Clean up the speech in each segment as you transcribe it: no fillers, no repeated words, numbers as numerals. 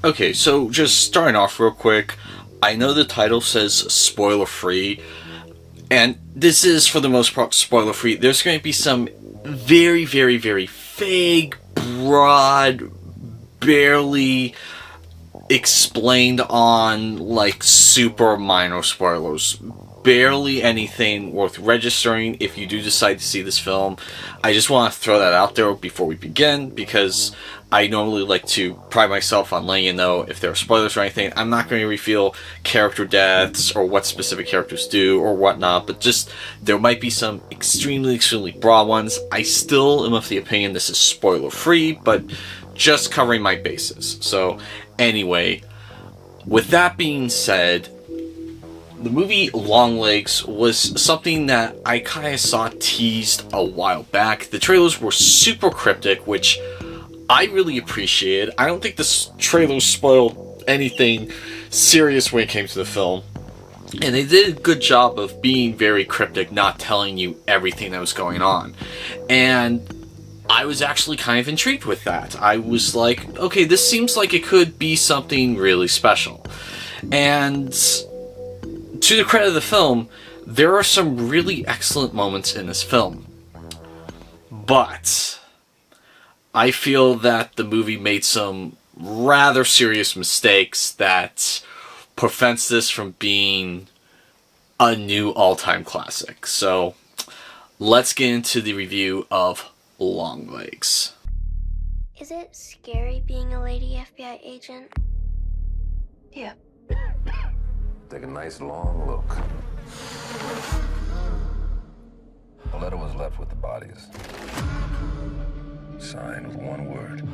Okay, so just starting off real quick, I know the title says spoiler free, and this is for the most part spoiler free. There's going to be some very, very, very vague, broad, barely explained on, like, super minor spoilers. Barely anything worth registering if you do decide to see this film. I just want to throw that out there before we begin, because I normally like to pride myself on letting you know if there are spoilers or anything. I'm not going to reveal character deaths or what specific characters do or whatnot, but just there might be some extremely, extremely broad ones. I still am of the opinion this is spoiler free, but just covering my bases. So anyway, with that being said, the movie Longlegs was something that I kind of saw teased a while back. The trailers were super cryptic, which I really appreciated. I don't think this trailer spoiled anything serious when it came to the film. And they did a good job of being very cryptic, not telling you everything that was going on. And I was actually kind of intrigued with that. I was like, okay, this seems like it could be something really special. And to the credit of the film, there are some really excellent moments in this film. But I feel that the movie made some rather serious mistakes that prevents this from being a new all-time classic. So let's get into the review of Longlegs. Is it scary being a lady FBI agent? Yeah. Take a nice long look. A letter was left with the bodies. Signed with one word.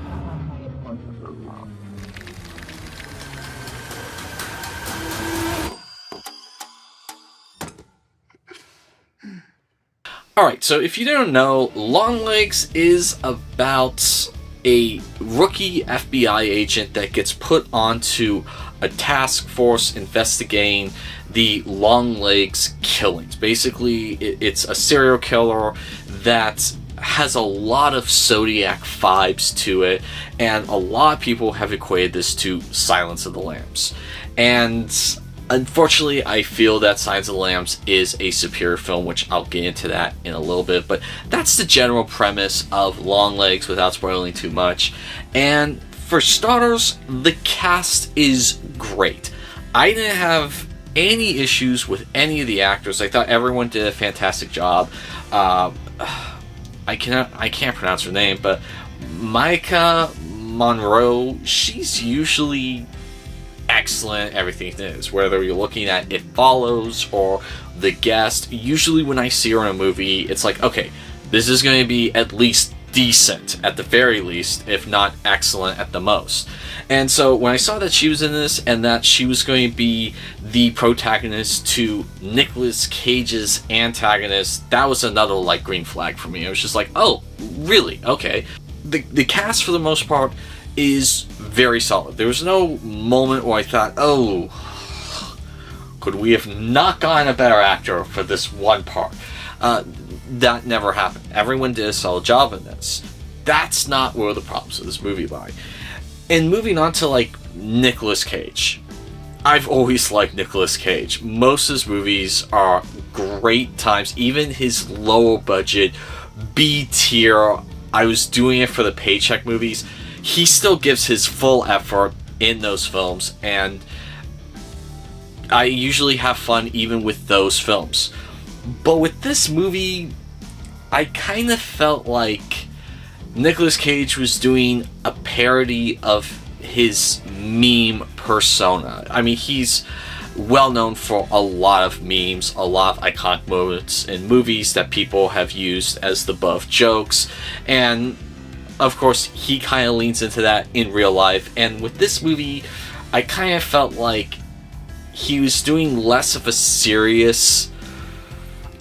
Alright, so if you don't know, Longlegs is about a rookie FBI agent that gets put onto a task force investigating the Longlegs killings. Basically, it's a serial killer that has a lot of Zodiac vibes to it, and a lot of people have equated this to Silence of the Lambs. And unfortunately, I feel that Silence of the Lambs is a superior film, which I'll get into that in a little bit, but that's the general premise of Longlegs without spoiling too much. And for starters, the cast is great. I didn't have any issues with any of the actors. I thought everyone did a fantastic job. I can't pronounce her name, but Micah Monroe, she's usually excellent at everything it is. Whether you're looking at It Follows or The Guest, usually when I see her in a movie, it's like, okay, this is going to be at least decent at the very least, if not excellent at the most. And so when I saw that she was in this and that she was going to be the protagonist to Nicolas Cage's antagonist, that was another like green flag for me. I was just like, oh, really? Okay. The cast for the most part is very solid. There was no moment where I thought, oh, could we have not gotten a better actor for this one part? That never happened. Everyone did a solid job in this. That's not where the problems of this movie lie. And moving on to, like, Nicolas Cage. I've always liked Nicolas Cage. Most of his movies are great times. Even his lower budget, B tier, I was doing it for the paycheck movies, he still gives his full effort in those films, and I usually have fun even with those films. But with this movie, I kind of felt like Nicolas Cage was doing a parody of his meme persona. I mean, he's well known for a lot of memes, a lot of iconic moments in movies that people have used as the butt jokes, and of course, he kind of leans into that in real life. And with this movie, I kind of felt like he was doing less of a serious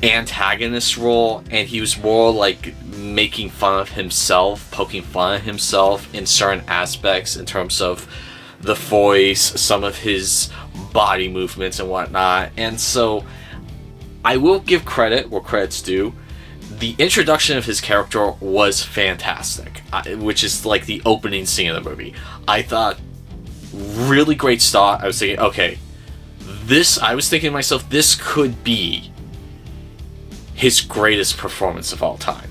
antagonist role, and he was more like making fun of himself, poking fun at himself in certain aspects in terms of the voice, some of his body movements and whatnot. And so I will give credit where credit's due. The introduction of his character was fantastic, which is like the opening scene of the movie. I thought really great start. I was thinking, okay, I was thinking to myself, this could be his greatest performance of all time.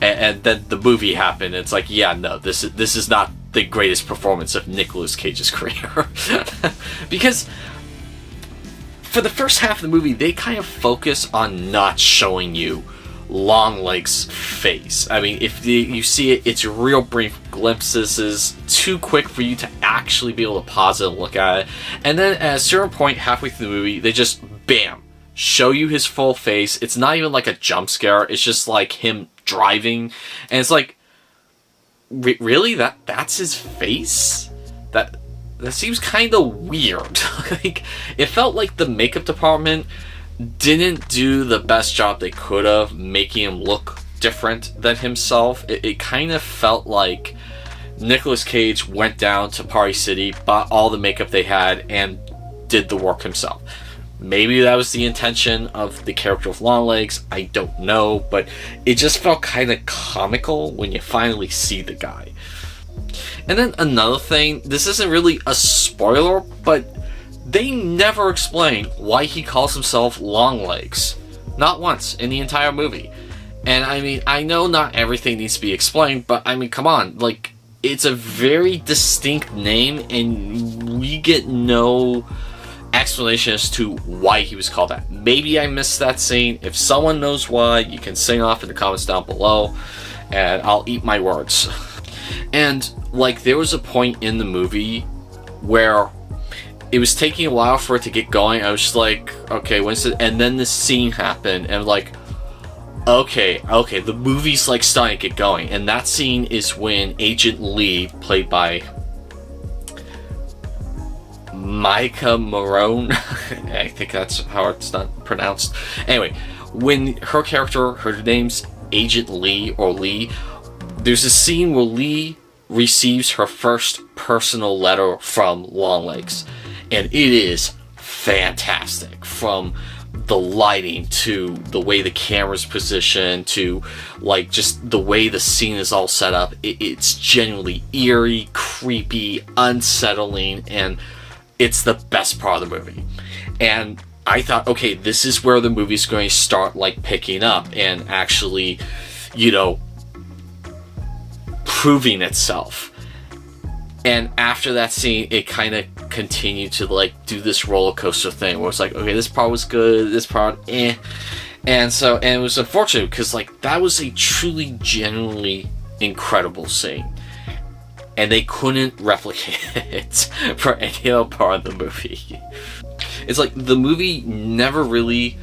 And then the movie happened, and it's like, yeah, no, this is not the greatest performance of Nicolas Cage's career. Because for the first half of the movie, they kind of focus on not showing you Longlegs' face. I mean, if you see it, it's real brief glimpses. It's too quick for you to actually be able to pause it and look at it. And then at a certain point, halfway through the movie, they just, bam, show you his full face. It's not even like a jump scare. It's just like him driving. And it's like, really? That's his face? That seems kind of weird. Like, it felt like the makeup department didn't do the best job they could have making him look different than himself. It kind of felt like Nicolas Cage went down to Party City, bought all the makeup they had, and did the work himself. Maybe that was the intention of the character of Longlegs, I don't know, but it just felt kind of comical when you finally see the guy. And then another thing, this isn't really a spoiler, but they never explain why he calls himself Longlegs. Not once in the entire movie. And I mean, I know not everything needs to be explained, but I mean, come on, like, it's a very distinct name, and we get no explanation as to why he was called that. Maybe I missed that scene. If someone knows why, you can sing off in the comments down below, and I'll eat my words. And, like, there was a point in the movie where it was taking a while for it to get going. I was just like, okay, when's it? And then this scene happened, and like, okay, the movie's like starting to get going. And that scene is when Agent Lee, played by Micah Marone, I think that's how it's not pronounced. Anyway, when her name's Agent Lee, or Lee, there's a scene where Lee receives her first personal letter from Longlegs. And it is fantastic, from the lighting to the way the camera's positioned to like just the way the scene is all set up. It's genuinely eerie, creepy, unsettling, and it's the best part of the movie. And I thought, okay, this is where the movie's going to start like picking up and actually, you know, proving itself. And after that scene, it kind of continued to like do this roller coaster thing where it's like, okay, this part was good, this part, eh. And it was unfortunate because like that was a truly, genuinely incredible scene. And they couldn't replicate it for any other part of the movie. It's like the movie never really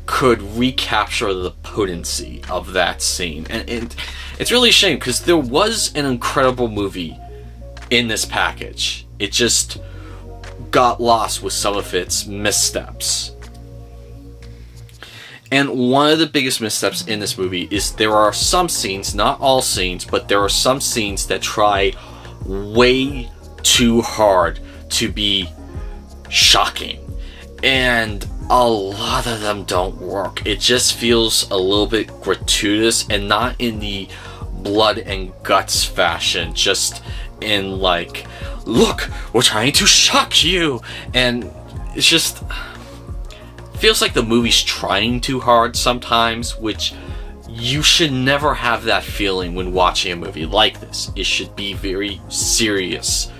could recapture the potency of that scene. And it's really a shame because there was an incredible movie in this package. It just got lost with some of its missteps. And one of the biggest missteps in this movie is there are some scenes, not all scenes, but there are some scenes that try way too hard to be shocking. And a lot of them don't work. It just feels a little bit gratuitous, and not in the blood and guts fashion, just in like, look, we're trying to shock you. And it's just feels like the movie's trying too hard sometimes, which you should never have that feeling when watching a movie like this. It should be very serious,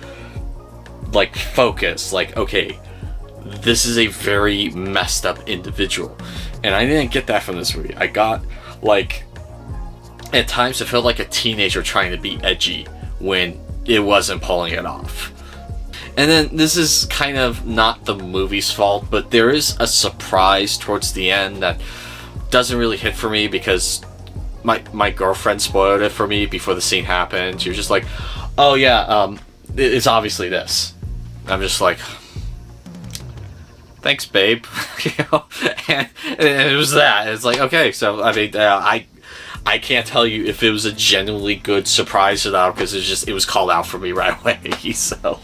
like focused, like, okay, this is a very messed up individual. And I didn't get that from this movie. I got, like, at times it felt like a teenager trying to be edgy when it wasn't pulling it off. And then this is kind of not the movie's fault, but there is a surprise towards the end that doesn't really hit for me because my girlfriend spoiled it for me before the scene happened. She was just like, oh yeah, it's obviously this. I'm just like, thanks, babe. You know? And it was that. It's like, okay, so I mean, I can't tell you if it was a genuinely good surprise or not, because it was called out for me right away. So,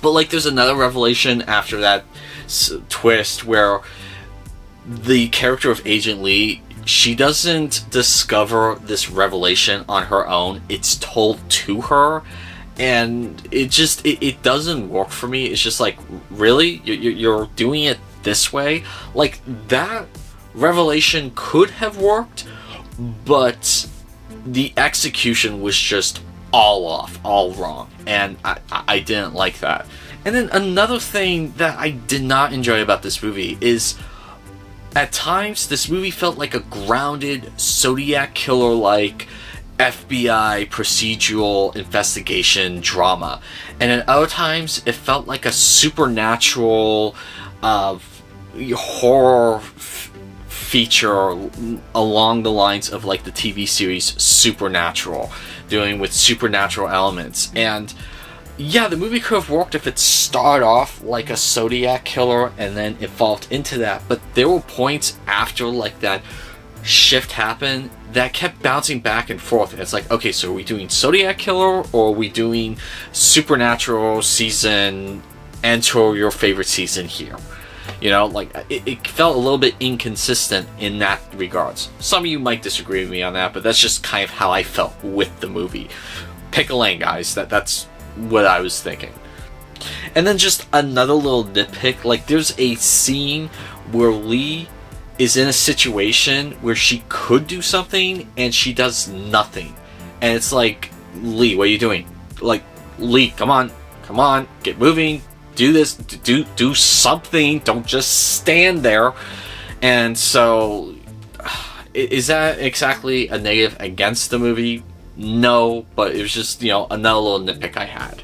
but like, there's another revelation after that twist where the character of Agent Lee, she doesn't discover this revelation on her own. It's told to her, and it doesn't work for me. It's just like, really, you're doing it this way? Like, that revelation could have worked, but the execution was just all off, all wrong, and I didn't like that. And then another thing that I did not enjoy about this movie is, at times, this movie felt like a grounded Zodiac Killer-like FBI procedural investigation drama, and at other times it felt like a supernatural horror feature along the lines of like the TV series Supernatural, dealing with supernatural elements. And yeah, the movie could have worked if it started off like a Zodiac Killer and then evolved into that, but there were points after like that shift happened that kept bouncing back and forth. And it's like, okay, so are we doing Zodiac Killer, or are we doing Supernatural season, enter your favorite season here? You know, like, it felt a little bit inconsistent in that regards. Some of you might disagree with me on that, but that's just kind of how I felt with the movie. Pick a lane, guys. That's what I was thinking. And then just another little nitpick, like, there's a scene where Lee is in a situation where she could do something and she does nothing. And it's like, Lee, what are you doing? Like, Lee, come on, get moving, do this, do something, don't just stand there. And so, is that exactly a negative against the movie? No, but it was just, you know, another little nitpick I had.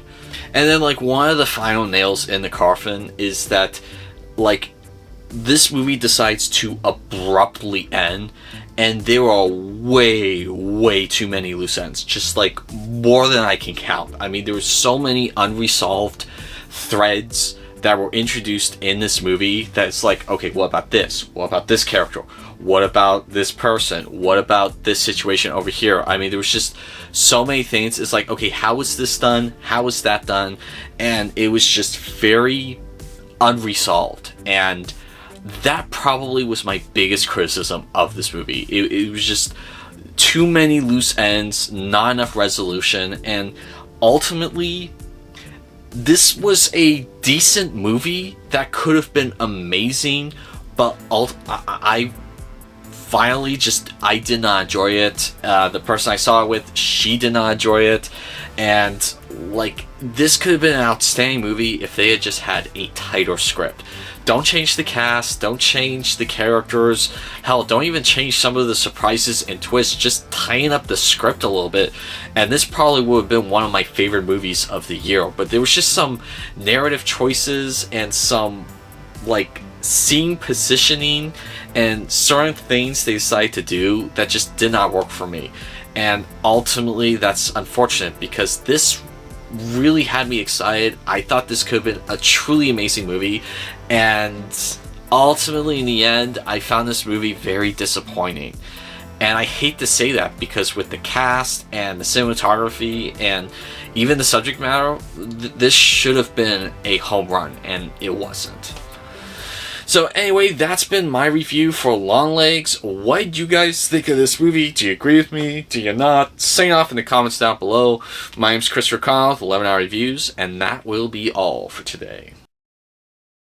And then, like, one of the final nails in the coffin is that, like, this movie decides to abruptly end, and there are way too many loose ends. Just, like, more than I can count. I mean, there were so many unresolved threads that were introduced in this movie that it's like, okay, what about this? What about this character? What about this person? What about this situation over here? I mean, there was just so many things. It's like, okay, how was this done? How was that done? And it was just very unresolved. And that probably was my biggest criticism of this movie. It was just too many loose ends, not enough resolution, and ultimately, this was a decent movie that could have been amazing, but I finally I did not enjoy it. The person I saw it with, she did not enjoy it, and like, this could have been an outstanding movie if they had just had a tighter script. Don't change the cast, don't change the characters, hell, don't even change some of the surprises and twists, just tighten up the script a little bit, and this probably would have been one of my favorite movies of the year. But there was just some narrative choices and some, like, scene positioning and certain things they decided to do that just did not work for me. And ultimately, that's unfortunate, because this really had me excited. I thought this could have been a truly amazing movie, and ultimately in the end I found this movie very disappointing. And I hate to say that, because with the cast and the cinematography and even the subject matter, this should have been a home run, and it wasn't. So anyway, that's been my review for Longlegs. What did you guys think of this movie? Do you agree with me? Do you not? Say off in the comments down below. My name's Christopher Connell with 11 Hour Reviews, and that will be all for today.